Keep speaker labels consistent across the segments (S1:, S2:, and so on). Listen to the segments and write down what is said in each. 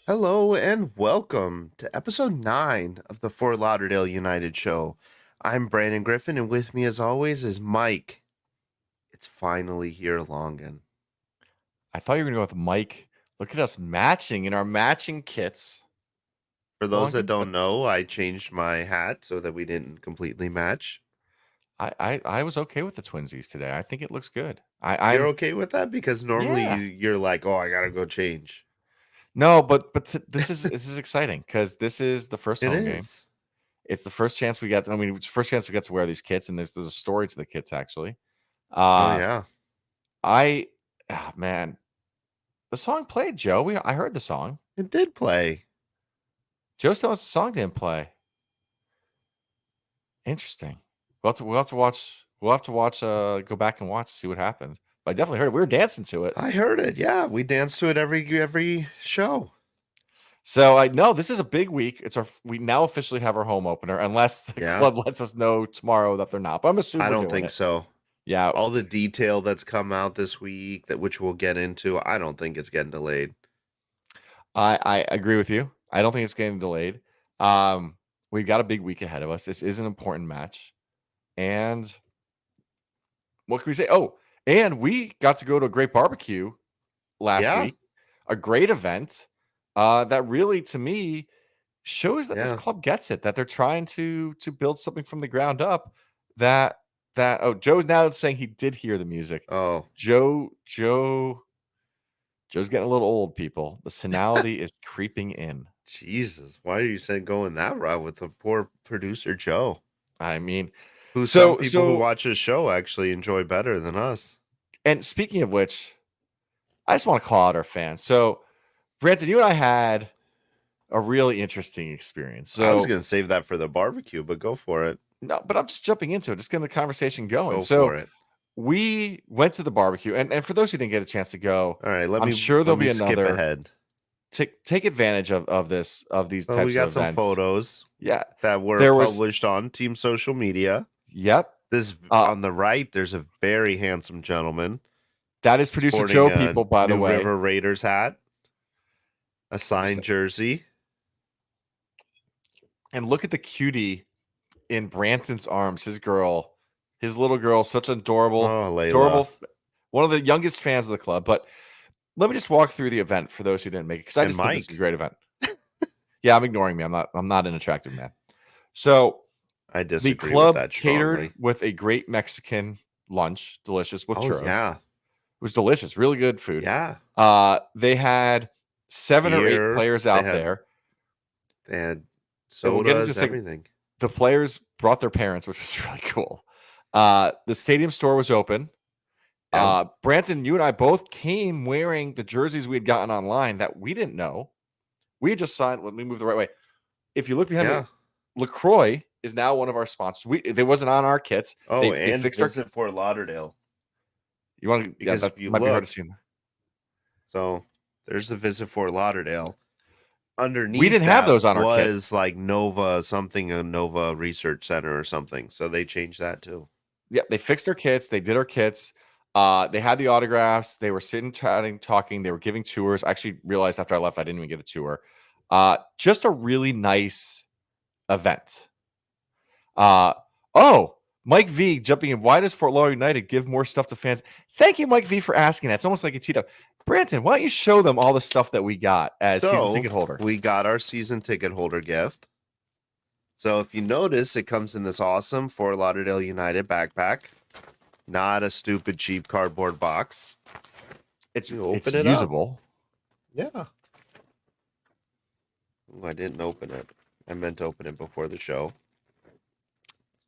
S1: Hello and welcome to episode 9 of the Fort Lauderdale United Show. I'm Brandon Griffin, and with me, as always, is Mike. It's finally here, Longan.
S2: I thought you were going to go with Mike. Look at us matching in our matching kits.
S1: For those that don't know, I changed my hat so that we didn't completely match.
S2: I was okay with the twinsies today. I think it looks good.
S1: You're
S2: I'm
S1: okay with that? Because normally
S2: yeah.
S1: you're like, oh, I gotta go change.
S2: No, but this is exciting because this is the first
S1: It
S2: home game.
S1: is.
S2: It's the first chance we get. I mean, it's the first chance we get to wear these kits, and there's a story to the kits actually.
S1: Oh,
S2: Uh
S1: yeah.
S2: man, the song played, Joe. I heard the song.
S1: It did play.
S2: Joe's telling us the song didn't play. Interesting. We'll have to watch. We'll have to watch. Go back and watch, see what happened. But I definitely heard it. We were dancing to it.
S1: I heard it. Yeah, we dance to it every show.
S2: So I know this is a big week. We now officially have our home opener, unless the club lets us know tomorrow that they're not. But I'm assuming
S1: I
S2: we're
S1: don't
S2: doing
S1: think
S2: it.
S1: so.
S2: Yeah,
S1: All the detail that's come out this week, which we'll get into, I don't think it's getting delayed.
S2: I agree with you. I don't think it's getting delayed. We've got a big week ahead of us. This is an important match, and what can we say? Oh, and we got to go to a great barbecue last week, a great event that really, to me, shows that this club gets it, that they're trying to build something from the ground up. Joe's now saying he did hear the music.
S1: Oh,
S2: Joe's getting a little old, people. The senility is creeping in.
S1: Jesus, why are you saying going that route with the poor producer Joe?
S2: I mean,
S1: Some people who watch his show actually enjoy better than us.
S2: And speaking of which, I just want to call out our fans. So, Branton, you and I had a really interesting experience. So
S1: I was going to save that for the barbecue, but go for it.
S2: No, but I'm just jumping into it, just getting the conversation going.
S1: Go for it.
S2: We went to the barbecue, and for those who didn't get a chance to go,
S1: all right,
S2: I'm sure there'll be
S1: skip
S2: another.
S1: Ahead.
S2: Take advantage of these types of events.
S1: We got some photos, that were published on team social media.
S2: Yep.
S1: This on the right, there's a very handsome gentleman.
S2: That is producer Joe, people, by the way.
S1: River Raiders hat, a signed jersey,
S2: and look at the cutie in Branton's arms. His little girl, such adorable, one of the youngest fans of the club. But let me just walk through the event for those who didn't make it, because I just think this is a great event. Yeah, I'm ignoring me. I'm not an attractive man. So
S1: I disagree.
S2: The club
S1: with that
S2: catered with a great Mexican lunch, delicious with churros.
S1: Yeah,
S2: it was delicious, really good food.
S1: Yeah.
S2: They had 7 or 8 players out there.
S1: They had sodas, everything.
S2: The players brought their parents, which was really cool. The stadium store was open. Branton, you and I both came wearing the jerseys we had gotten online that we didn't know. We had just signed. Let me move the right way. If you look behind me, LaCroix is now one of our sponsors. They wasn't on our kits.
S1: They fixed our Fort Lauderdale.
S2: You want to? Because that might be hard to see.
S1: So there's the Visit Fort Lauderdale. Underneath,
S2: we didn't have those on our kit.
S1: Was like Nova something, a Nova Research Center or something. So they changed that too.
S2: Yeah, they fixed our kits. They did our kits. They had the autographs. They were sitting, chatting, talking. They were giving tours. I actually realized after I left, I didn't even get a tour. Just a really nice event. Mike V jumping in. Why does Fort Lauderdale United give more stuff to fans? Thank you, Mike V, for asking that. It's almost like a teed up. Branton, why don't you show them all the stuff that we got as season ticket holder?
S1: We got our season ticket holder gift. So if you notice, it comes in this awesome Fort Lauderdale United backpack. Not a stupid, cheap cardboard box.
S2: It's usable.
S1: Yeah. Ooh, I didn't open it. I meant to open it before the show.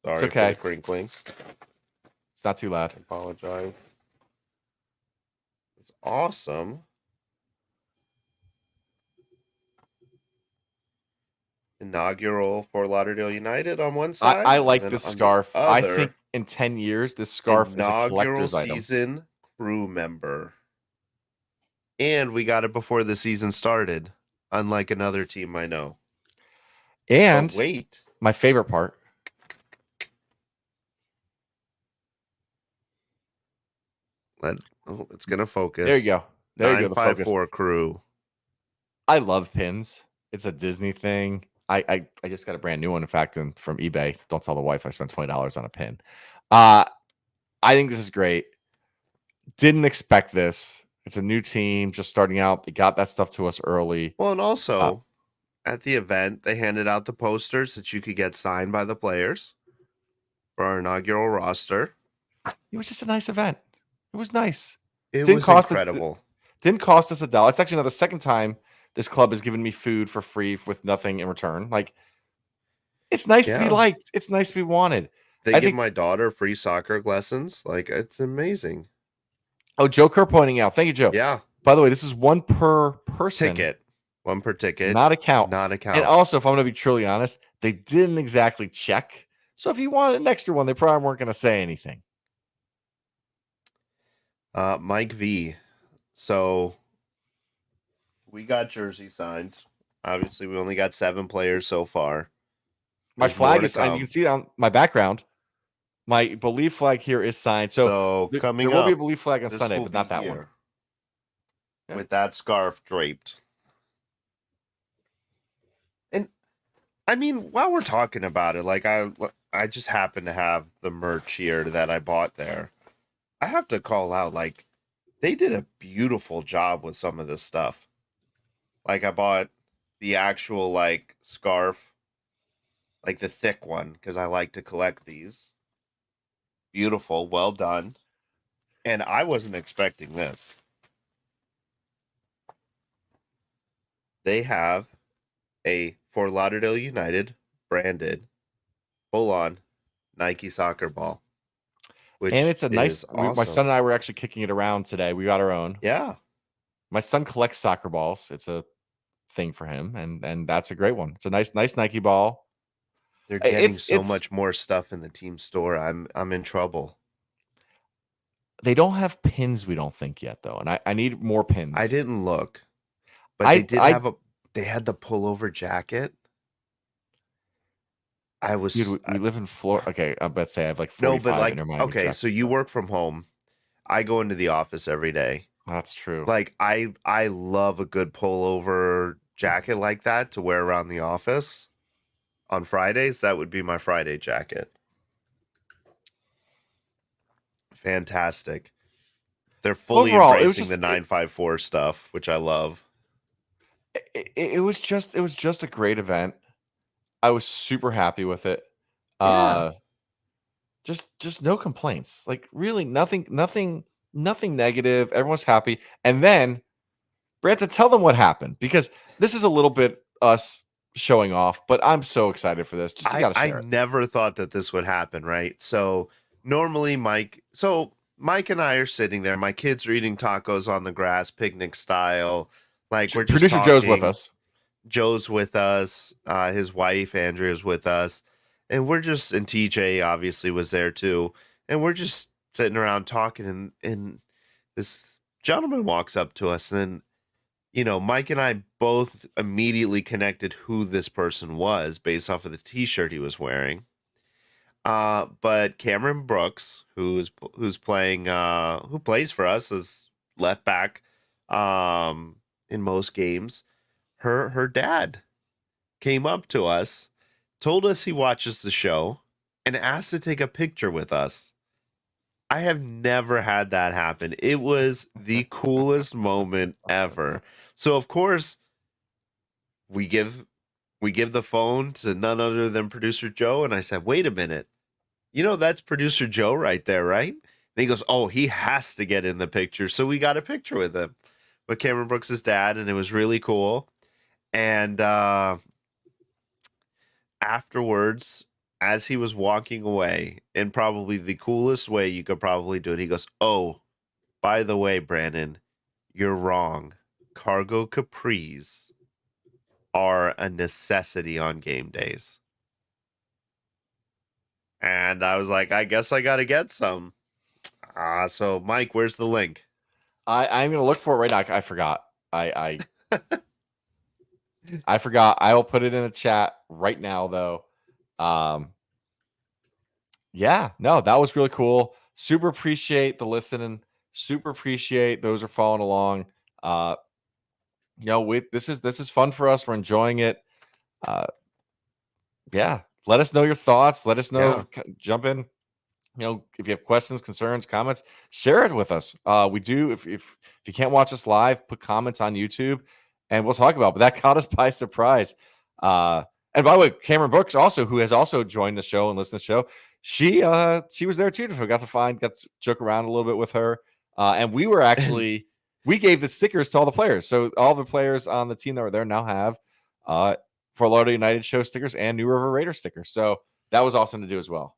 S1: Sorry
S2: it's okay.
S1: For the crinkling.
S2: It's not too loud.
S1: I apologize. It's awesome. Inaugural Fort Lauderdale United on one side.
S2: I like this scarf. I think in 10 years, this scarf is a collector's item.
S1: Season crew member. And we got it before the season started, unlike another team I know.
S2: And wait, my favorite part.
S1: It's gonna focus.
S2: There you go. There you go. The
S1: 954 crew.
S2: I love pins. It's a Disney thing. I just got a brand new one, in fact, from eBay. Don't tell the wife I spent $20 on a pin. I think this is great. Didn't expect this. It's a new team just starting out. They got that stuff to us early.
S1: Well, and
S2: Uh,
S1: also at the event, they handed out the posters that you could get signed by the players for our inaugural roster.
S2: It was just a nice event. It was nice.
S1: It
S2: Didn't
S1: was
S2: cost it.
S1: incredible.
S2: Didn't cost us $1. It's actually now the second time this club has given me food for free with nothing in return. Like, it's nice to be
S1: Yeah.
S2: liked. It's nice to be wanted.
S1: They
S2: I
S1: give
S2: think.
S1: my daughter free soccer lessons. Like, it's amazing.
S2: Oh, Joe Kerr pointing out. Thank you, Joe.
S1: Yeah.
S2: By the way, this is one per person.
S1: Ticket. One per ticket.
S2: Not account.
S1: Not
S2: And
S1: account.
S2: also, if I'm going to be truly honest, they didn't exactly check. So if you wanted an extra one, they probably weren't going to say anything.
S1: Mike V. So we got jersey signed. Obviously, we only got 7 players so far.
S2: My
S1: There's
S2: flag
S1: more
S2: is,
S1: to
S2: and you
S1: come.
S2: can see it on my background. My Believe flag here is signed. So
S1: coming
S2: there will be a
S1: up,
S2: Believe flag on
S1: this
S2: Sunday,
S1: will
S2: but
S1: be
S2: not that
S1: here
S2: one. Yeah.
S1: with that scarf draped. And I mean, while we're talking about it, like I just happen to have the merch here that I bought there. I have to call out, like, they did a beautiful job with some of this stuff. Like, I bought the actual, like, scarf, like the thick one, because I like to collect these. Beautiful, well done. And I wasn't expecting this. They have a Fort Lauderdale United branded full-on Nike soccer ball,
S2: And
S1: which
S2: it's a nice.
S1: is awesome.
S2: My son and I were actually kicking it around today. We got our own.
S1: Yeah.
S2: My son collects soccer balls. It's a thing for him, and that's a great one. It's a nice Nike ball.
S1: They're getting so
S2: It's
S1: much more stuff in the team store. I'm in trouble.
S2: They don't have pins, we don't think yet, though, and I need more pins.
S1: I didn't look, but they did
S2: I
S1: have they had the pullover jacket. I was
S2: Dude, we live in Florida. Okay, I'm about to say I have like
S1: no,
S2: 45
S1: but like,
S2: Inter Miami
S1: okay, so
S2: jackets,
S1: you
S2: though.
S1: work from home. I go into the office every day.
S2: That's true.
S1: Like, I love a good pullover jacket like that to wear around the office. On Fridays, that would be my Friday jacket. Fantastic. They're fully
S2: Overall, it was
S1: embracing
S2: just
S1: the 954 stuff, which I love.
S2: it was just a great event. I was super happy with it.
S1: Yeah.
S2: Just no complaints. Like, really nothing negative. Everyone's happy. And then, Brant, to tell them what happened, because this is a little bit us showing off, but I'm so excited for this. Just you got to
S1: I
S2: share it.
S1: never thought that this would happen, right? So normally Mike and I are sitting there. My kids are eating tacos on the grass, picnic style. Like, we're just
S2: Producer
S1: talking.
S2: Joe's with us.
S1: Joe's with us. His wife Andrea's with us, and we're just, and TJ obviously was there too. And we're just sitting around talking, and this gentleman walks up to us, and Mike and I both immediately connected who this person was based off of the T-shirt he was wearing. But Cameron Brooks, who's playing, who plays for us as left back, in most games, her dad came up to us, told us he watches the show, and asked to take a picture with us. I have never had that happen. It was the coolest moment ever. So of course, we give the phone to none other than producer Joe, and I said, "Wait a minute. That's producer Joe right there, right?" And he goes, "Oh, he has to get in the picture." So we got a picture with him, with Cameron Brooks' dad, and it was really cool. And afterwards, as he was walking away, in probably the coolest way you could probably do it, he goes, "Oh, by the way, Brandon, you're wrong. Cargo capris are a necessity on game days." And I was like, I guess I got to get some. So Mike, where's the link?
S2: I'm gonna look for it right now. I forgot. I forgot. I will put it in the chat right now, though. Yeah, no, that was really cool. Super appreciate the listening. Super appreciate those who are following along. This is fun for us. We're enjoying it. Uh, yeah, let us know your thoughts. Let us know.
S1: Yeah.
S2: Jump in. If you have questions, concerns, comments, share it with us. We do. If you can't watch us live, put comments on YouTube, and we'll talk about it. But that caught us by surprise. And by the way, Cameron Brooks, also who has also joined the show and listened to the show, she was there too. So we got to joke around a little bit with her. And
S1: And
S2: we gave the stickers to all the players. So all the players on the team that were there now have Fort Lauderdale United show stickers and New River Raider stickers. So that was awesome to do as well.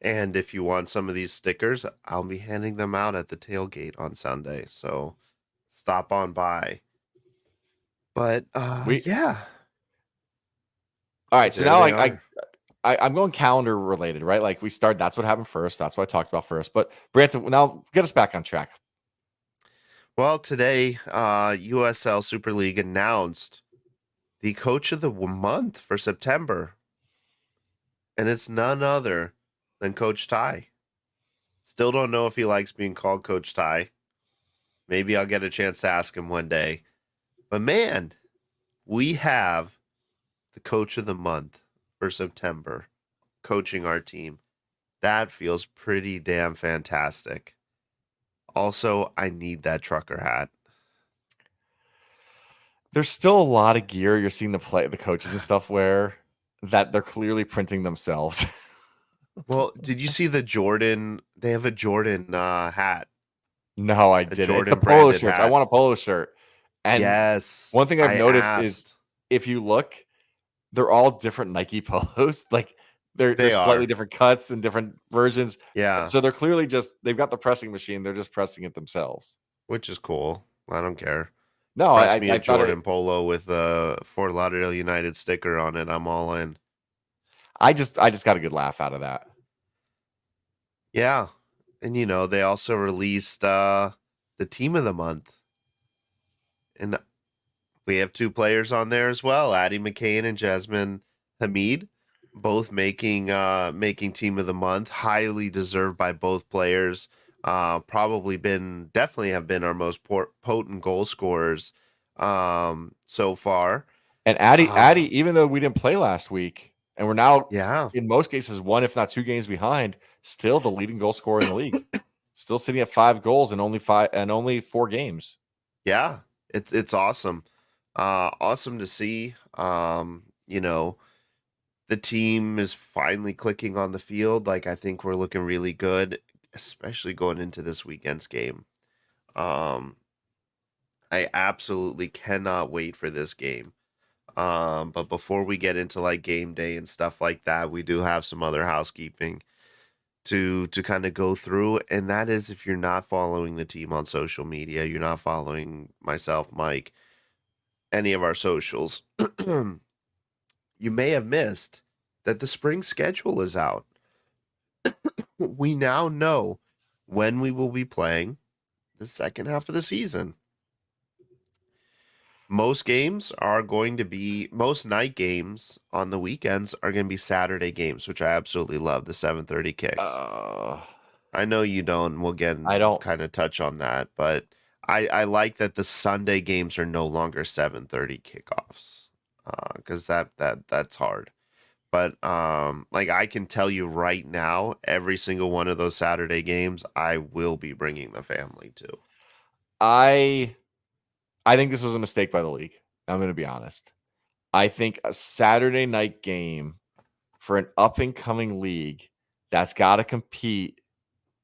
S1: and if you want some of these stickers, I'll be handing them out at the tailgate on Sunday. So stop on by. But
S2: We
S1: yeah,
S2: All right, so
S1: there
S2: now
S1: they are.
S2: I'm going calendar related, right? Like we start. That's what happened first. That's what I talked about first. But Branton, now get us back on track.
S1: Well, today, USL Super League announced the coach of the month for September, and it's none other than Coach Ty. Still don't know if he likes being called Coach Ty. Maybe I'll get a chance to ask him one day. But man, we have the coach of the month for September coaching our team. That feels pretty damn fantastic. Also, I need that trucker hat.
S2: There's still a lot of gear you're seeing the coaches and stuff wear that they're clearly printing themselves.
S1: Well, did you see the Jordan? They have a Jordan hat,
S2: No, I
S1: a
S2: didn't. It's the
S1: Jordan
S2: polo
S1: branded
S2: shirts. I
S1: hat.
S2: want a polo shirt. And
S1: Yes,
S2: one thing I've
S1: I
S2: noticed is
S1: asked.
S2: if you look, they're all different Nike polos. Like they're
S1: They
S2: slightly
S1: are.
S2: different cuts and different versions.
S1: Yeah,
S2: So they're clearly they've got the pressing machine. They're just pressing it themselves.
S1: which is cool. I don't care.
S2: No,
S1: Press me a
S2: I thought it.
S1: Jordan polo with a Fort Lauderdale United sticker on it. I'm all in.
S2: I just got a good laugh out of that.
S1: Yeah. And they also released the team of the month. And we have two players on there as well, Addie McCain and Jasmine Hamid, both making team of the month. Highly deserved by both players. Definitely have been our most potent goal scorers so far.
S2: And
S1: Uh,
S2: Addie, even though we didn't play last week, and we're now
S1: yeah.
S2: in most cases one, if not two games behind, still the leading goal scorer in the league. Still sitting at 5 goals in only 4 games.
S1: Yeah. It's awesome. Awesome to see. The team is finally clicking on the field. Like I think we're looking really good, especially going into this weekend's game. Um, I absolutely cannot wait for this game. But before we get into like game day and stuff like that, we do have some other housekeeping to kind of go through, and that is if you're not following the team on social media, you're not following myself, Mike, any of our socials, you may have missed that the spring schedule is out. We now know when we will be playing the second half of the season. Most night games on the weekends are going to be Saturday games, which I absolutely love, the 7:30 kicks.
S2: Uh,
S1: I know you don't. We'll get
S2: I don't.
S1: kind of touch on that, but I like that the Sunday games are no longer 7:30 kickoffs, because that's hard. But like I can tell you right now, every single one of those Saturday games, I will be bringing the family to.
S2: I I think this was a mistake by the league. I'm going to be honest. I think a Saturday night game for an up and coming league that's got to compete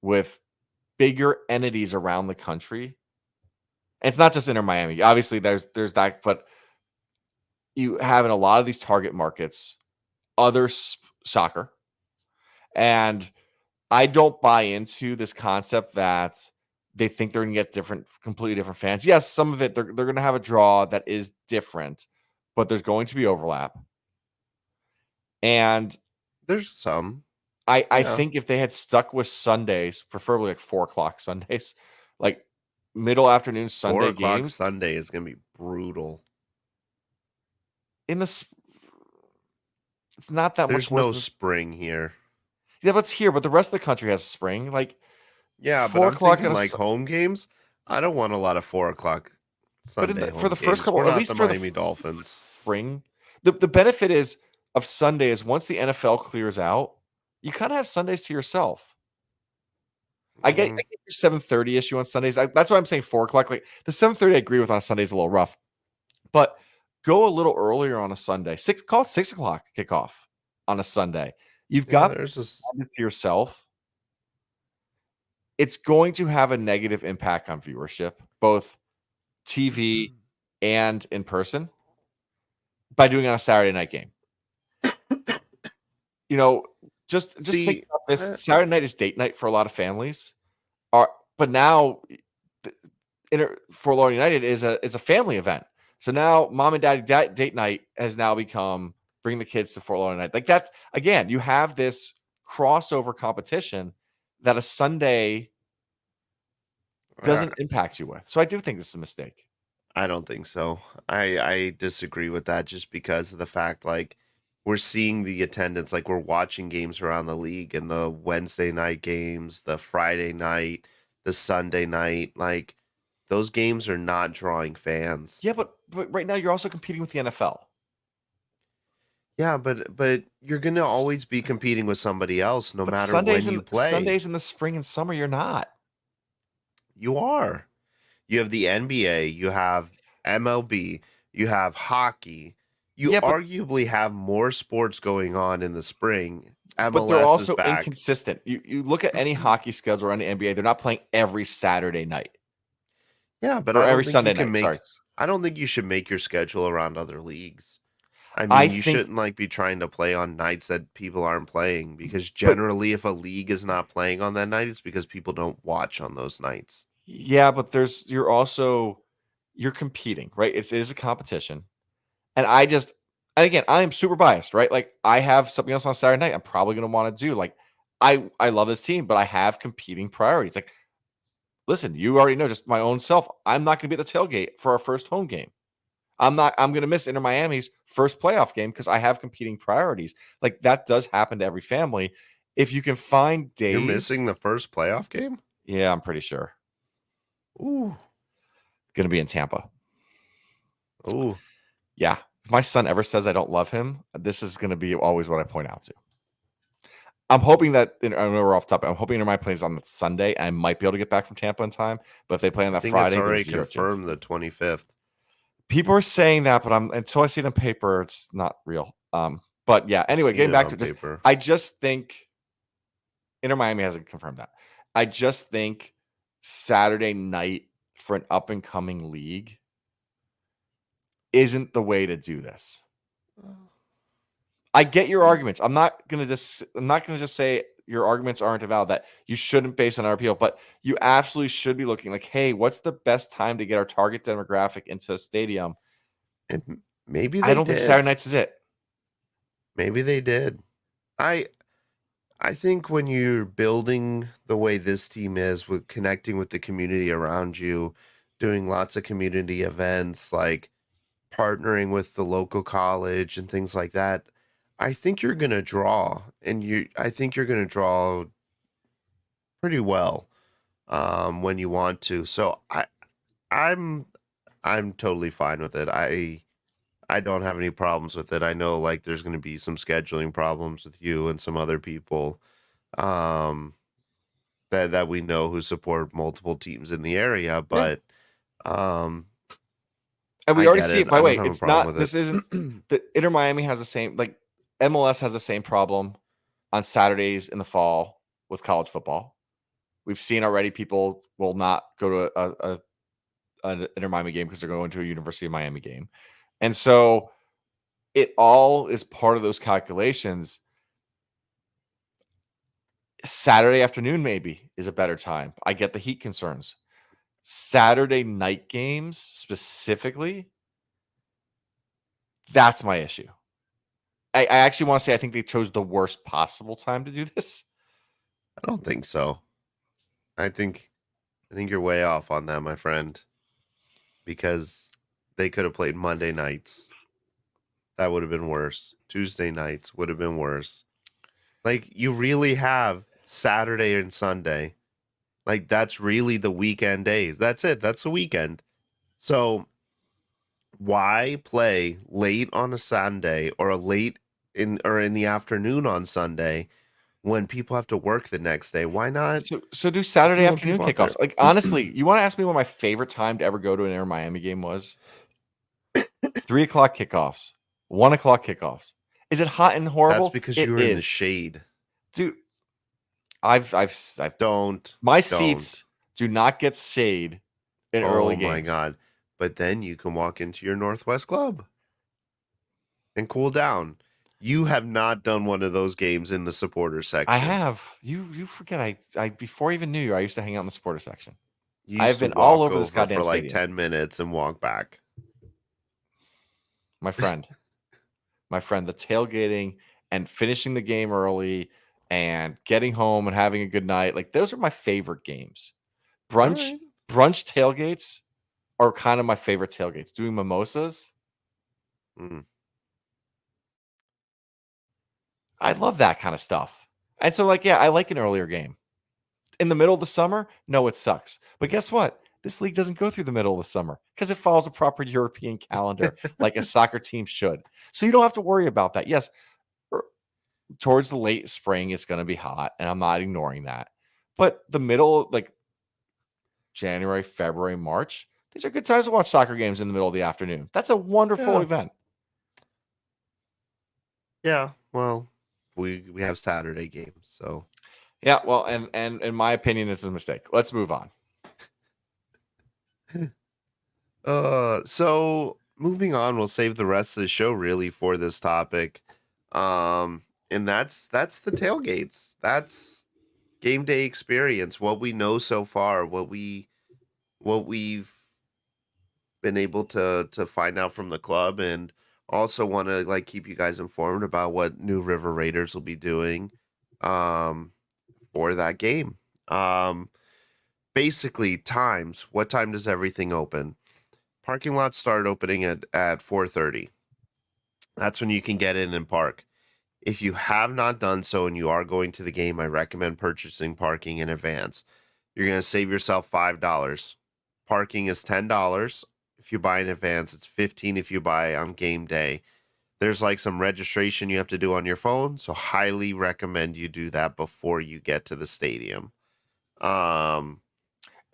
S2: with bigger entities around the country. And it's not just Inter Miami. Obviously, there's that, but you have in a lot of these target markets other soccer, and I don't buy into this concept that they think they're going to get completely different fans. Yes, some of it they're going to have a draw that is different, but there's going to be overlap. And
S1: There's some,
S2: I
S1: yeah,
S2: think if they had stuck with Sundays, preferably like 4 o'clock Sundays, like middle afternoon
S1: 4
S2: Sunday
S1: o'clock
S2: games
S1: Sunday is gonna be brutal.
S2: in this, it's not that much
S1: There's
S2: worse
S1: no
S2: than
S1: spring here.
S2: yeah, but it's here. But the rest of the country has spring. Like
S1: Yeah, but
S2: four
S1: I'm
S2: o'clock
S1: thinking
S2: on a
S1: like home games. I don't want a lot of 4 o'clock
S2: But
S1: Sunday
S2: for
S1: home
S2: the first
S1: games.
S2: couple,
S1: We're
S2: at
S1: not
S2: least
S1: the
S2: for the
S1: Miami Dolphins.
S2: spring, the benefit is of Sunday is once the NFL clears out, you kind of have Sundays to yourself. I
S1: Mm,
S2: get your 7:30 issue on Sundays. That's why I'm saying 4 o'clock. Like the 7:30, I agree with on Sundays a little rough, but go a little earlier on a Sunday. Call it 6 o'clock kickoff on a Sunday. You've
S1: yeah,
S2: got
S1: there's this.
S2: to yourself. It's going to have a negative impact on viewership, both TV and in person, by doing it on a Saturday night game. You know, just think
S1: See,
S2: about this. Saturday night is date night for a lot of families. Are but now Fort Lauderdale United is a family event. So now mom and daddy date night has now become bring the kids to Fort Lauderdale United. Like that's again, you have this crossover competition that a Sunday
S1: uh,
S2: doesn't impact you with. So I do think this is a mistake.
S1: I don't think so. I disagree with that just because of the fact like we're seeing the attendance, like we're watching games around the league and the Wednesday night games, the Friday night, the Sunday night, like those games are not drawing fans.
S2: Yeah, but right now you're also competing with the NFL.
S1: Yeah, but you're gonna always be competing with somebody else no
S2: But
S1: matter when you play.
S2: Sundays in the spring and summer, you're not.
S1: You are. You have the NBA, you have MLB, you have hockey. You
S2: Yeah,
S1: arguably have more sports going on in the spring.
S2: but they're
S1: MLS is
S2: also
S1: back.
S2: inconsistent. You look at any hockey schedule around the NBA, they're not playing every Saturday night
S1: Yeah, but
S2: or
S1: I
S2: every
S1: don't think you
S2: Sunday
S1: can
S2: night. Sorry.
S1: make I don't think you should make your schedule around other leagues. I
S2: I
S1: mean, you
S2: think
S1: shouldn't like be trying to play on nights that people aren't playing because
S2: but
S1: generally if a league is not playing on that night, it's because people don't watch on those nights.
S2: yeah, but you're also you're competing, right? It is a competition. And and again, I am super biased, right? Like I have something else on Saturday night I'm probably gonna want to do. Like I love this team, but I have competing priorities. Like, listen, you already know just my own self. I'm not gonna be at the tailgate for our first home game. I'm gonna miss Inter Miami's first playoff game because I have competing priorities. Like that does happen to every family. If you can find
S1: You're
S2: days,
S1: missing the first playoff game?
S2: yeah, I'm pretty sure.
S1: Ooh.
S2: Gonna be in Tampa.
S1: Ooh.
S2: Yeah. If my son ever says I don't love him, this is gonna be always what I point out to. I'm hoping that I know we're off topic. I'm hoping Inter Miami plays on Sunday. And I might be able to get back from Tampa in time. But if they play on
S1: I
S2: that
S1: think it's
S2: Friday, there's
S1: already
S2: zero chance.
S1: confirmed the 25th.
S2: People are saying that, but I'm until I see it on paper, it's not real. But yeah.
S1: I've
S2: Anyway,
S1: seen
S2: getting
S1: it
S2: back
S1: on
S2: to just,
S1: paper.
S2: I just think Inter Miami hasn't confirmed that. I just think Saturday night for an up and coming league isn't the way to do this. I get your arguments. I'm not gonna just say your arguments aren't valid, that you shouldn't base on our appeal, but you absolutely should be looking like, hey, what's the best time to get our target demographic into a stadium?
S1: And maybe
S2: I
S1: they
S2: don't think Saturday
S1: did.
S2: nights is it.
S1: Maybe they did. I I think when you're building the way this team is with connecting with the community around you, doing lots of community events, like partnering with the local college and things like that, I think you're gonna draw, and I think you're gonna draw pretty well when you want to. So I'm I'm totally fine with it. I don't have any problems with it. I know like there's going to be some scheduling problems with you and some other people um that we know who support multiple teams in the area,
S2: Yeah.
S1: but um
S2: And we
S1: I
S2: already
S1: get
S2: see
S1: it.
S2: it. By
S1: I
S2: the
S1: don't
S2: way,
S1: have a
S2: it's
S1: problem
S2: not
S1: with
S2: this isn't
S1: it.
S2: the Inter Miami has the same like MLS has the same problem on Saturdays in the fall with college football. We've seen already people will not go to an Inter Miami game because they're going to a University of Miami game. And so it all is part of those calculations. Saturday afternoon maybe is a better time. I get the heat concerns. Saturday night games specifically, that's my issue. I actually want to say I think they chose the worst possible time to do this.
S1: I don't think so. I think I think you're way off on that, my friend, because they could have played Monday nights. That would have been worse. Tuesday nights would have been worse. Like you really have Saturday and Sunday. Like that's really the weekend days. That's it. That's the weekend. So Why play late on a Sunday or a late in the afternoon on Sunday when people have to work the next day? Why not?
S2: So do
S1: If
S2: Saturday
S1: you want
S2: afternoon
S1: people out
S2: kickoffs.
S1: there,
S2: Like, honestly, you wanna ask me what my favorite time to ever go to an Inter Miami game was? 3 o'clock kickoffs, 1 o'clock kickoffs. Is it hot and
S1: that's
S2: horrible?
S1: because you
S2: It
S1: were in the
S2: is.
S1: shade.
S2: Dude, I've
S1: Don't,
S2: my
S1: don't.
S2: seats do not get shade in early
S1: Oh my
S2: games.
S1: God. But then you can walk into your Northwest Club and cool down. You have not done one of those games in the supporter
S2: I
S1: section.
S2: have. You forget I before I even knew you, I used to hang out in the supporter section.
S1: You
S2: I have
S1: used to
S2: been all
S1: walk
S2: over this
S1: over for
S2: goddamn
S1: like
S2: stadium.
S1: 10 minutes and walk back.
S2: My friend. My friend, the tailgating and finishing the game early and getting home and having a good night, like, those are my favorite games.
S1: All
S2: Brunch
S1: right.
S2: brunch tailgates are kind of my favorite tailgates. Doing mimosas,
S1: Mm.
S2: I love that kinda stuff. And so, like, yeah, I like an earlier game. In the middle of the summer? No, it sucks. But guess what? This league doesn't go through the middle of the summer because it follows a proper European calendar like a soccer team should. So you don't have to worry about that. Yes, er, towards the late spring, it's going to be hot, and I'm not ignoring that. But the middle, like January, February, March, these are good times to watch soccer games in the middle of the afternoon. That's a wonderful
S1: Yeah.
S2: event.
S1: Yeah. Well, we have Saturday games, so
S2: Yeah, well, and in my opinion, it's a mistake. Let's move on.
S1: so moving on, we'll save the rest of the show really for this topic. And that's the tailgates. That's game day experience, what we know so far, what we've been able to find out from the club, and also want to like keep you guys informed about what New River Raiders will be doing um for that game. Um Basically times, what time does everything open? Parking lots start opening at 4:30. That's when you can get in and park. If you have not done so and you are going to the game, I recommend purchasing parking in advance. You're going to save yourself $5. Parking is $10 if you buy in advance. It's 15 if you buy on game day. There's like some registration you have to do on your phone, so highly recommend you do that before you get to the stadium. Um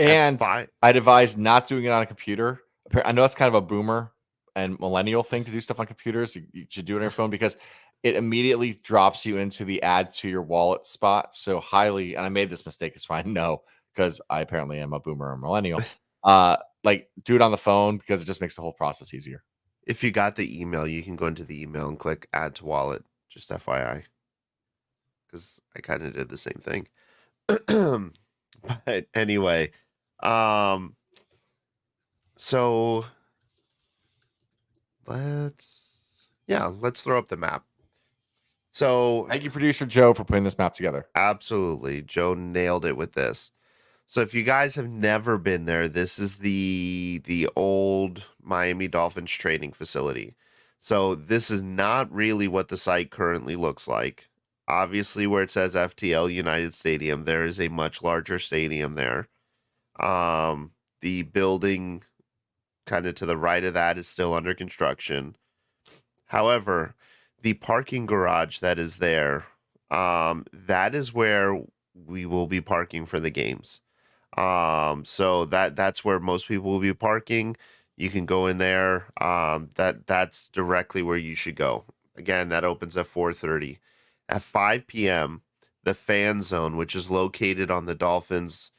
S1: at
S2: And
S1: 5
S2: I'd advise not doing it on a computer. I know that's kind of a boomer and millennial thing to do stuff on computers. You should do it on your phone because it immediately drops you into the add to your wallet spot. So highly, and I made this mistake, it's fine. No, because I apparently am a boomer or millennial. Like do it on the phone because it just makes the whole process easier.
S1: if you got the email, you can go into the email and click add to wallet, just FYI, cuz I kind of did the same thing. But anyway, um so let's throw up the map. So
S2: Thank you, producer Joe, for putting this map together.
S1: absolutely, Joe nailed it with this. So if you guys have never been there, this is the old Miami Dolphins training facility. So this is not really what the site currently looks like. Obviously, where it says FTL United Stadium, there is a much larger stadium there. The building kind of to the right of that is still under construction. However, the parking garage that is there, that is where we will be parking for the games. So that's where most people will be parking. You can go in there. That's directly where you should go. Again, that opens at 4:30. At 5 p.m., the fan zone, which is located on the Dolphins,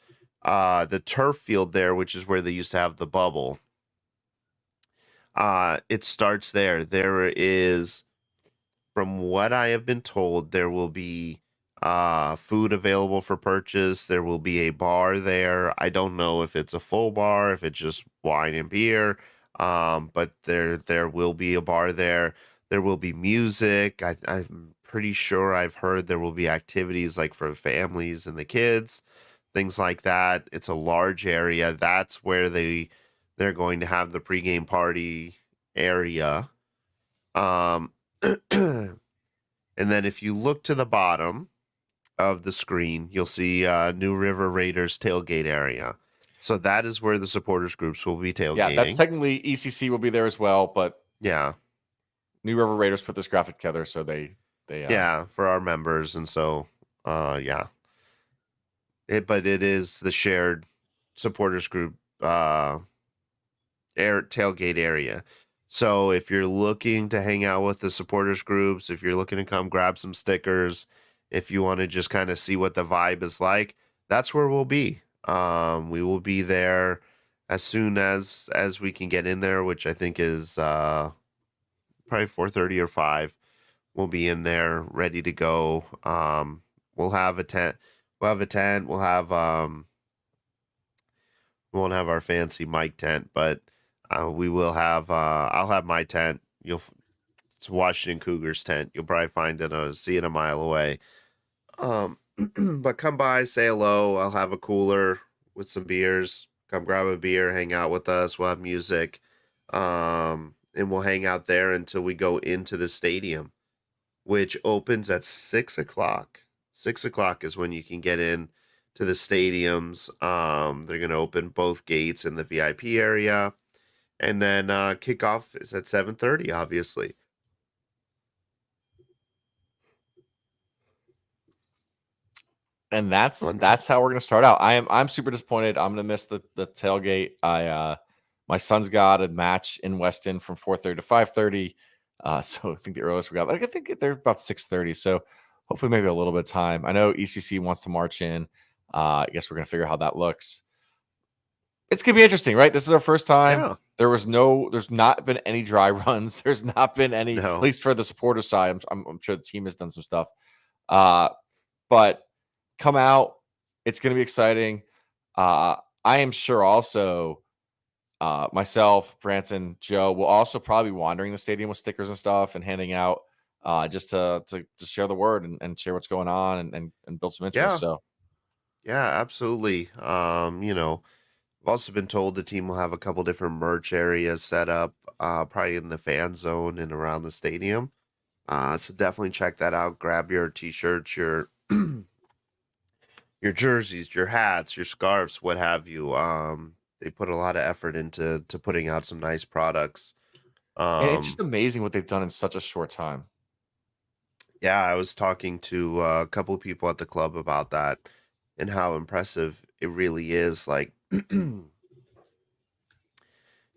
S1: the turf field there, which is where they used to have the bubble. It starts there. There is, from what I have been told, there will be food available for purchase. There will be a bar there. I don't know if it's a full bar, if it's just wine and beer. But there will be a bar there. There will be music. I'm pretty sure I've heard there will be activities like for families and the kids, things like that. It's a large area. That's where they're going to have the pregame party area. Um And then if you look to the bottom of the screen, you'll see New River Raiders tailgate area. So that is where the supporters groups will be
S2: Yeah, that's
S1: tailgating.
S2: technically ECC will be there as well, but
S1: Yeah.
S2: New River Raiders put this graphic together, so they
S1: Yeah, for our members. And so yeah. But it is the shared supporters group tailgate area. So if you're looking to hang out with the supporters groups, if you're looking to come grab some stickers, if you want to just kind of see what the vibe is like, that's where we'll be. We will be there as soon as we can get in there, which I think is probably 4:30 or 5. We'll be in there ready to go. We'll have a tent. We'll have a tent. We won't have our fancy mic tent, but we will have. I'll have my tent. It's Washington Cougars tent. You'll probably see it a mile away. But come by, say hello. I'll have a cooler with some beers. Come grab a beer, hang out with us. We'll have music, and we'll hang out there until we go into the stadium, which opens at 6 o'clock. 6 o'clock is when you can get in to the stadiums. They're going to open both gates in the VIP area, and then kickoff is at 7:30. Obviously,
S2: and that's
S1: Fun
S2: that's how we're gonna start out. I'm super disappointed. I'm gonna miss the tailgate. My son's got a match in Weston from 4:30 to 5:30. So I think the earliest we got, like I think they're about 6:30. So hopefully maybe a little bit of time. I know ECC wants to march in. I guess we're gonna figure out how that looks. It's gonna be interesting, right? This is our first time.
S1: yeah,
S2: There's not been any dry runs. There's not been any, at
S1: no,
S2: least for the supporter side. I'm sure the team has done some stuff. Uh, but come out. It's going to be exciting. I am sure also myself, Branton, Joe will also probably be wandering the stadium with stickers and stuff and handing out just to share the word and share what's going on and build some interest.
S1: yeah,
S2: So
S1: yeah, absolutely. I've also been told the team will have a couple different merch areas set up, probably in the fan zone and around the stadium. So definitely check that out. Grab your t-shirts, your jerseys, your hats, your scarves, what have you. They put a lot of effort into putting out some nice products.
S2: and it's just
S1: Um,
S2: amazing what they've done in such a short time.
S1: yeah, I was talking to a couple of people at the club about that and how impressive it really is. Like, you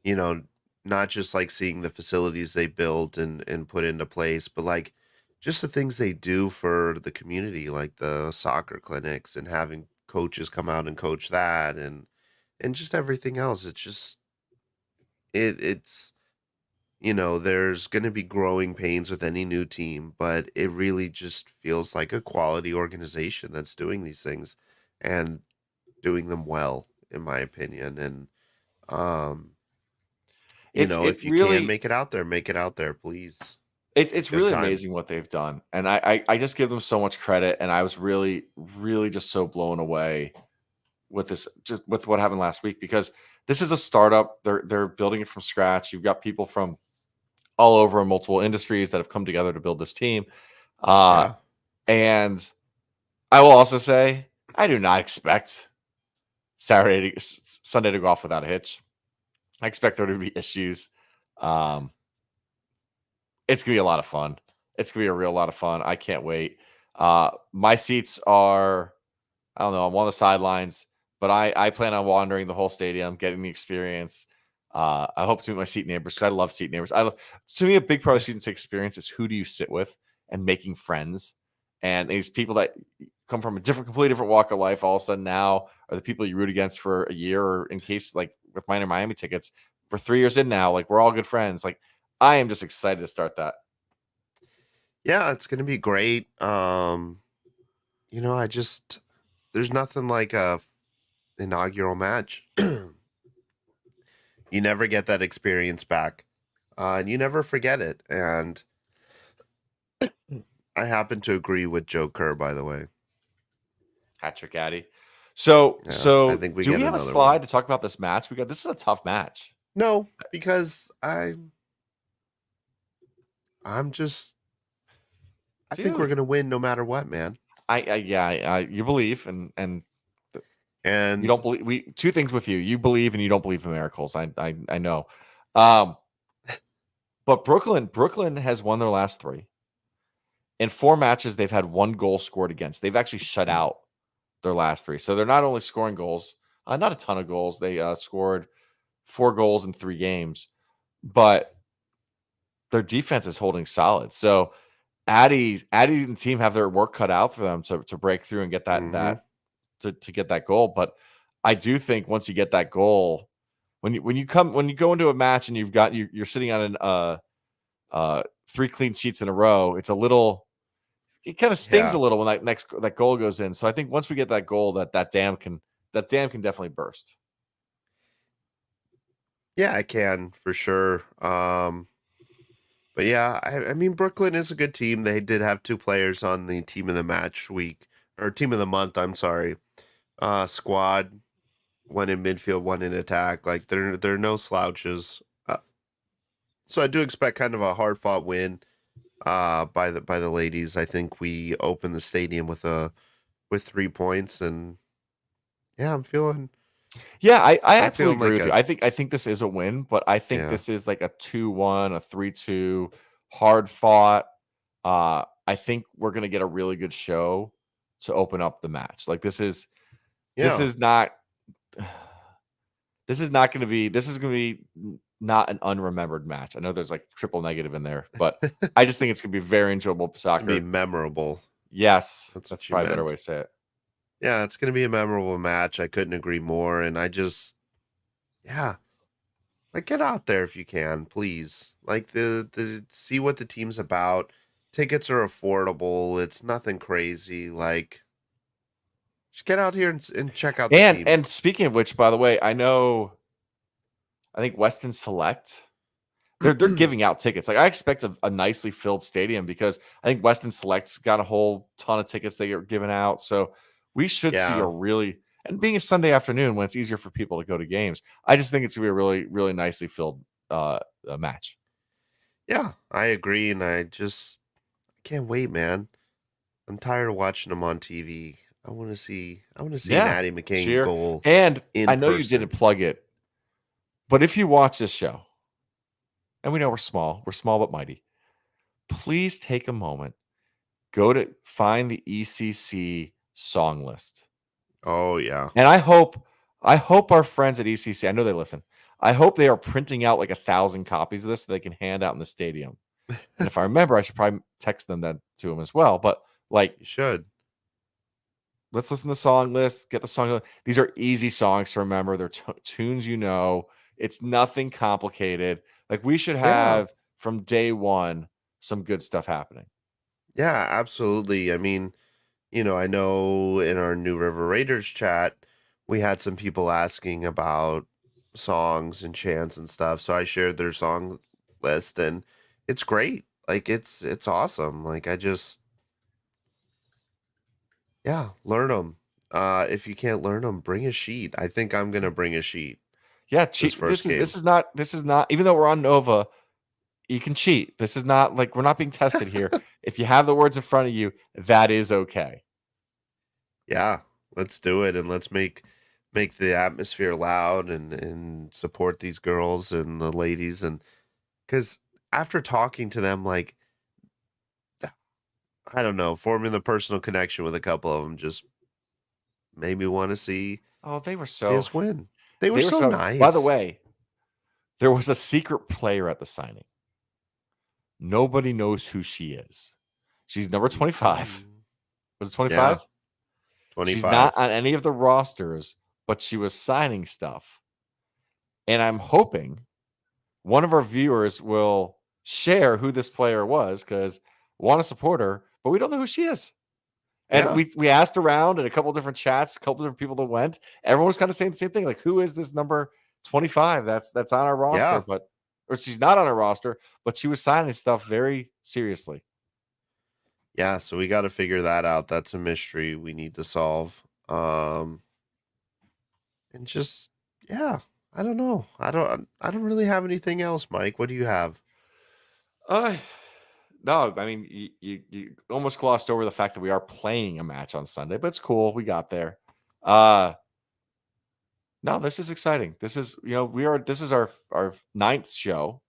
S1: know, not just like seeing the facilities they built and put into place, but like just the things they do for the community, like the soccer clinics and having coaches come out and coach that and just everything else. It's just it's there's going to be growing pains with any new team, but it really just feels like a quality organization that's doing these things and doing them well, in my opinion. And um
S2: It's it
S1: if you can
S2: really
S1: make it out there, please.
S2: it's
S1: Good
S2: really
S1: time.
S2: amazing what they've done, and I just give them so much credit, and I was really just so blown away with this, just with what happened last week, because this is a startup. They're building it from scratch. You've got people from all over in multiple industries that have come together to build this team. Uh,
S1: Yeah.
S2: and I will also say, I do not expect Sunday to go off without a hitch. I expect there to be issues. Um, it's gonna be a lot of fun. It's gonna be a real lot of fun. I can't wait. My seats are, I don't know, I'm on the sidelines, but I plan on wandering the whole stadium, getting the experience. I hope to meet my seat neighbors because I love seat neighbors. To me, a big part of the season ticket experience is who do you sit with and making friends. And these people that come from a completely different walk of life, all of a sudden now are the people you root against for a year, or in case like with mine and Miami tickets, for 3 years in now, like we're all good friends. Like I am just excited to start that.
S1: Yeah, it's gonna be great. I just there's nothing like a inaugural match. You never get that experience back. And you never forget it. And I happen to agree with Joe Kerr, by the way.
S2: Hat trick Addy. So
S1: Yeah, I
S2: so
S1: think we
S2: do
S1: get
S2: we have a
S1: another one.
S2: slide to talk about this match? This is a tough match.
S1: No, because I'm just I think we're
S2: Dude,
S1: gonna win no matter what, man.
S2: yeah, you believe and You
S1: And
S2: don't believe we two things with you. You believe and you don't believe in miracles. I know. Um, but Brooklyn has won their last 3. In 4 matches, they've had 1 goal scored against. They've actually shut out their last 3. So they're not only scoring goals, not a ton of goals. They scored 4 goals in 3 games, but their defense is holding solid. So Addy and team have their work cut out for them to break through and get
S1: mhm,
S2: to get that goal. But I do think once you get that goal, when you go into a match and you're sitting on an 3 clean sheets in a row, it kind of stings
S1: yeah.
S2: a little when that goal goes in. So I think once we get that goal, that dam can definitely burst.
S1: Yeah, I can for sure. But yeah, I mean, Brooklyn is a good team. They did have 2 players on the team of the match week, or team of the month, I'm sorry, squad, one in midfield, one in attack. Like they're no slouches. So I do expect kind of a hard fought win by the ladies. I think we open the stadium with 3 points, and yeah,
S2: Yeah, I
S1: I'm
S2: absolutely
S1: feeling
S2: agree
S1: like
S2: with you.
S1: a
S2: I think this is a win, but I think
S1: yeah.
S2: this is like a 2-1, a 3-2, hard fought. I think we're gonna get a really good show to open up the match. Like this
S1: Yeah.
S2: is not this is gonna be not an unremembered match. I know there's like triple negative in there, but I just think it's gonna be very enjoyable
S1: It's gonna be
S2: soccer.
S1: memorable.
S2: Yes,
S1: That's
S2: that's
S1: what you
S2: probably a better way
S1: meant.
S2: to say it.
S1: Yeah, it's gonna be a memorable match. I couldn't agree more. And I just yeah, like get out there if you can, please. Like the see what the team's about. Tickets are affordable. It's nothing crazy. Like just get out here and check out the team.
S2: And speaking of which, by the way, I think Weston Select they're giving out tickets. Like I expect a nicely filled stadium because I think Weston Select's got a whole ton of tickets they get given out. So we should see a
S1: Yeah.
S2: really and being a Sunday afternoon when it's easier for people to go to games, I just think it's gonna be a really, really nicely filled match.
S1: Yeah, I agree, and I can't wait, man. I'm tired of watching them on TV. I want to see an
S2: Yeah.
S1: Addie McCain
S2: Cheer.
S1: goal
S2: And
S1: in
S2: I know you didn't
S1: person.
S2: plug it, but if you watch this show, and we know we're small but mighty, please take a moment, go to find the ECC song list.
S1: Oh yeah.
S2: And I hope our friends at ECC, I know they listen. I hope they are printing out like 1,000 copies of this so they can hand out in the stadium. And if I remember, I should probably text them that to them as well. But like,
S1: You should.
S2: let's listen to the song list, get the song. These are easy songs to remember. They're tunes you know. It's nothing complicated. Like we should
S1: Yeah.
S2: have from day one some good stuff happening.
S1: Yeah, absolutely. I mean, I know in our New River Raiders chat, we had some people asking about songs and chants and stuff. So I shared their song list, and it's great. Like it's awesome. Like I just yeah, learn them. If you can't learn them, bring a sheet. I think I'm gonna bring a sheet
S2: Yeah,
S1: this
S2: cheat.
S1: first game.
S2: This is not. Even though we're on Nova, you can cheat. This is not like we're not being tested here. If you have the words in front of you, that is okay.
S1: Yeah, let's do it, and let's make the atmosphere loud and support these girls and the ladies. And because after talking to them, like I don't know, forming the personal connection with a couple of them just made me want to
S2: Oh,
S1: see us win. They were
S2: they were
S1: so
S2: so by the
S1: nice.
S2: way, there was a secret player at the signing. Nobody knows who she is. She's number 25.
S1: Mm,
S2: Was it
S1: yeah,
S2: 25? She's not
S1: 25.
S2: on any of the rosters, but she was signing stuff. And I'm hoping one of our viewers will share who this player was because want to support her, but we don't know who she is. And
S1: Yeah,
S2: we asked around in a couple different chats, a couple different people that went. Everyone was kind of saying the same thing, like, "Who is this number 25 that's on our roster?"
S1: yeah,
S2: But or she's not on our roster, but she was signing stuff very seriously.
S1: yeah. So we got to figure that out. That's a mystery we need to solve. And just yeah, I don't know. I don't really have anything else, Mike. What do you have?
S2: Uh no, I mean you almost glossed over the fact that we are playing a match on Sunday, but it's cool. We got there. Uh No, this is exciting. This is, this is our ninth show.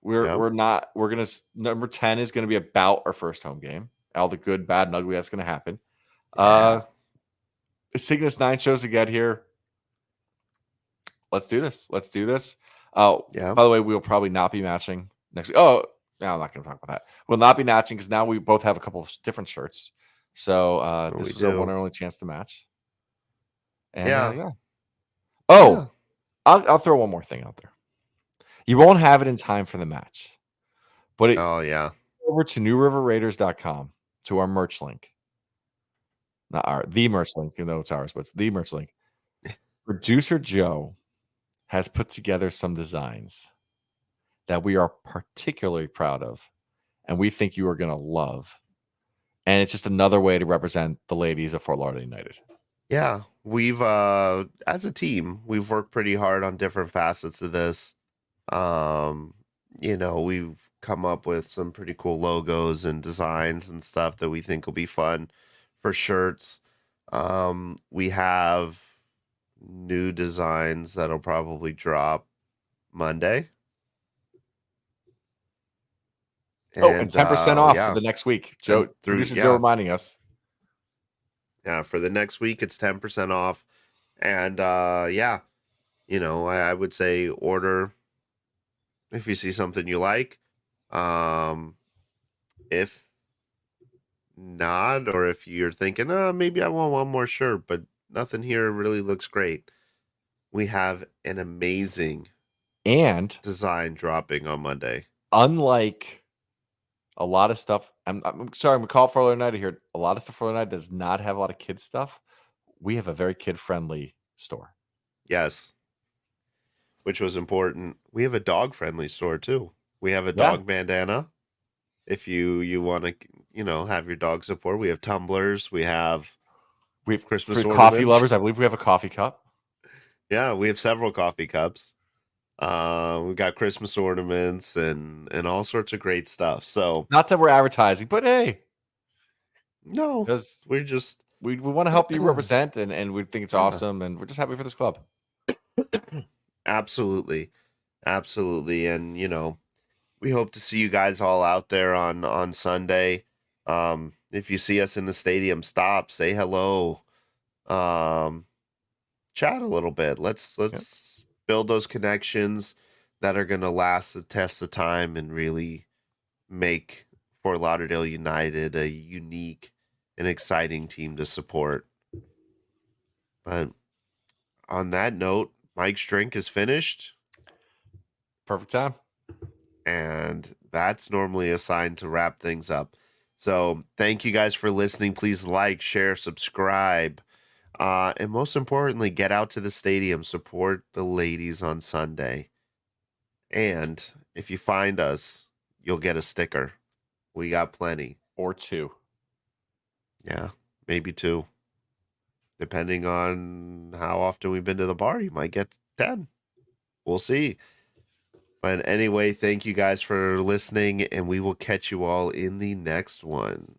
S1: Yep.
S2: We're not we're gonna number 10 is gonna be about our first home game. All the good, bad, and ugly that's gonna happen.
S1: Yeah.
S2: It's taking us 9 shows to get here. Let's do this. Let's do this. Oh,
S1: Yep.
S2: by the way, we'll probably not be matching next week. Oh, no, I'm not gonna talk about that. We'll not be matching because now we both have a couple of different shirts. So
S1: We
S2: this was our one
S1: do.
S2: and only chance to match. And
S1: Yeah.
S2: yeah.
S1: Yeah.
S2: Oh, I'll throw one more thing out there. You won't have it in time for the match, but
S1: Oh yeah.
S2: over to newriverraiders.com to our merch link. Not the merch link, even though it's ours, but it's the merch link. Producer Joe has put together some designs that we are particularly proud of and we think you are going to love. And it's just another way to represent the ladies of Fort Lauderdale United.
S1: Yeah. We've as a team, we've worked pretty hard on different facets of this. Um, we've come up with some pretty cool logos and designs and stuff that we think will be fun for shirts. We have new designs that'll probably drop Monday.
S2: Oh, and
S1: And
S2: 10% off for
S1: yeah,
S2: the next week.
S1: and through
S2: Producer Joe
S1: yeah,
S2: reminding us.
S1: yeah, for the next week it's 10% off. And yeah, I would say order if you see something you like. Um, if not, or if you're thinking, oh, maybe I want one more shirt, but nothing here really looks great. We have an amazing
S2: And
S1: design dropping on Monday.
S2: unlike a lot of stuff, I'm sorry, I'm gonna call it for Fort Lauderdale United here. A lot of stuff for Fort Lauderdale United does not have a lot of kids stuff. We have a very kid friendly store.
S1: Yes, which was important. We have a dog friendly store too. We have a
S2: Yeah.
S1: dog bandana. If you want to, have your dog support, we have tumblers. We have
S2: We've
S1: Christmas
S2: for coffee
S1: ornaments.
S2: lovers, I believe we have a coffee cup.
S1: Yeah, we have several coffee cups. We've got Christmas ornaments and all sorts of great stuff. So
S2: Not that we're advertising, but hey,
S1: no,
S2: because
S1: we're just
S2: we want to help you represent and we think it's
S1: yeah,
S2: awesome and we're just happy for this club.
S1: absolutely, absolutely, and we hope to see you guys all out there on Sunday. If you see us in the stadium, stop, say hello, um, chat a little bit.
S2: Yep.
S1: Let's build those connections that are going to last the test of time and really make Fort Lauderdale United a unique and exciting team to support. But on that note, Mike's drink is finished,
S2: Perfect time.
S1: and that's normally a sign to wrap things up. So thank you guys for listening. Please like, share, subscribe. And most importantly, get out to the stadium, support the ladies on Sunday. And if you find us, you'll get a sticker. We got plenty.
S2: Or two.
S1: Yeah, maybe two. Depending on how often we've been to the bar, you might get 10. We'll see. But anyway, thank you guys for listening, and we will catch you all in the next one.